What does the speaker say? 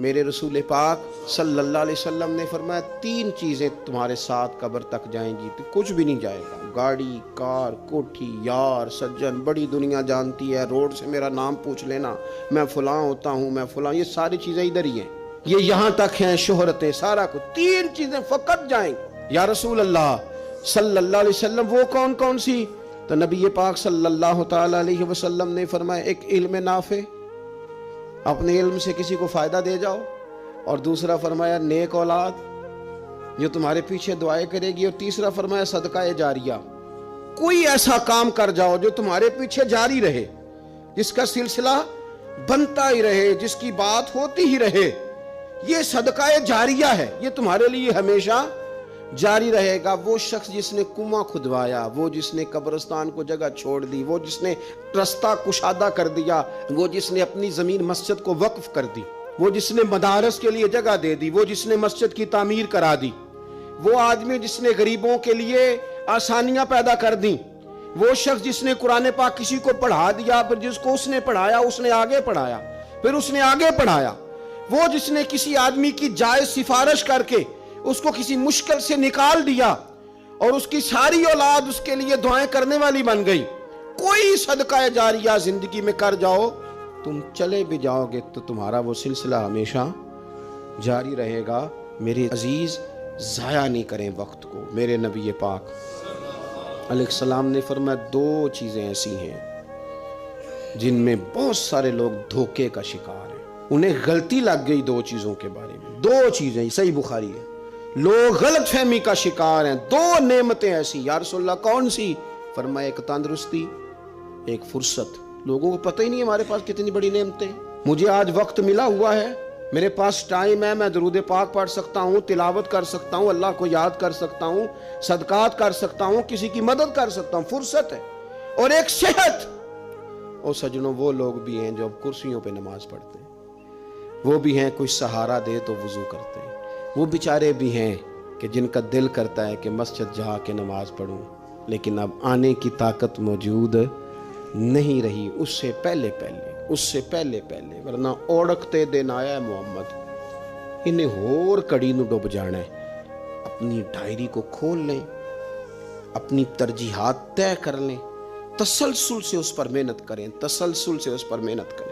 میرے رسول پاک صلی اللہ علیہ وسلم نے فرمایا 3 چیزیں تمہارے ساتھ قبر تک جائیں گی تو کچھ بھی نہیں جائے گا. گاڑی، کار، کوٹھی، یار، سجن، بڑی دنیا جانتی ہے، روڈ سے میرا نام پوچھ لینا، میں فلاں ہوتا ہوں، میں فلاں، یہ ساری چیزیں ادھر ہی ہیں، یہ یہاں تک ہیں، شہرتیں، سارا کچھ. 3 چیزیں فقط جائیں. یا رسول اللہ صلی اللہ علیہ وسلم وہ کون کون سی؟ تو نبی پاک صلی اللہ تعالی علیہ وسلم نے فرمایا ایک علم نافع، اپنے علم سے کسی کو فائدہ دے جاؤ، اور دوسرا فرمایا نیک اولاد جو تمہارے پیچھے دعائیں کرے گی، اور تیسرا فرمایا صدقہ جاریہ، کوئی ایسا کام کر جاؤ جو تمہارے پیچھے جاری رہے، جس کا سلسلہ بنتا ہی رہے، جس کی بات ہوتی ہی رہے. یہ صدقہ جاریہ ہے، یہ تمہارے لیے ہمیشہ جاری رہے گا. وہ شخص جس نے کنواں کھدوایا، وہ جس نے قبرستان کو جگہ چھوڑ دی، وہ جس نے رستہ کشادہ کر دیا، وہ جس نے اپنی زمین مسجد کو وقف کر دی، وہ جس نے مدارس کے لیے جگہ دے دی، وہ جس نے مسجد کی تعمیر کرا دی، وہ آدمی جس نے غریبوں کے لیے آسانیاں پیدا کر دیں، وہ شخص جس نے قرآن پاک کسی کو پڑھا دیا، پھر جس کو اس نے پڑھایا اس نے آگے پڑھایا، پھر اس نے آگے پڑھایا، وہ جس نے کسی آدمی کی جائز سفارش کر کے اس کو کسی مشکل سے نکال دیا اور اس کی ساری اولاد اس کے لیے دعائیں کرنے والی بن گئی. کوئی صدقہ جاریہ زندگی میں کر جاؤ، تم چلے بھی جاؤ گے تو تمہارا وہ سلسلہ ہمیشہ جاری رہے گا. میرے عزیز ضائع نہیں کریں وقت کو. میرے نبی پاک علیہ السلام نے فرمایا 2 چیزیں ایسی ہیں جن میں بہت سارے لوگ دھوکے کا شکار ہیں. انہیں غلطی لگ گئی 2 چیزوں کے بارے میں. 2 چیزیں، صحیح بخاری ہے، لوگ غلط فہمی کا شکار ہیں. 2 نعمتیں ایسی. یا رسول اللہ کون سی؟ فرمایا ایک تندرستی، ایک فرصت. لوگوں کو پتہ ہی نہیں ہمارے پاس کتنی بڑی نعمتیں. مجھے آج وقت ملا ہوا ہے، میرے پاس ٹائم ہے، میں درود پاک پڑھ سکتا ہوں، تلاوت کر سکتا ہوں، اللہ کو یاد کر سکتا ہوں، صدقات کر سکتا ہوں، کسی کی مدد کر سکتا ہوں. فرصت ہے. اور ایک صحت. اور سجنوں وہ لوگ بھی ہیں جو اب کرسیوں پہ نماز پڑھتے ہیں، وہ بھی ہیں کوئی سہارا دے تو وضو کرتے ہیں، وہ بیچارے بھی ہیں کہ جن کا دل کرتا ہے کہ مسجد جا کے نماز پڑھوں، لیکن اب آنے کی طاقت موجود نہیں رہی. اس سے پہلے ورنہ اوڑکتے دن آیا ہے محمد، انہیں ہور کڑی نو ڈوب جانا ہے. اپنی ڈائری کو کھول لیں، اپنی ترجیحات طے کر لیں، تسلسل سے اس پر محنت کریں.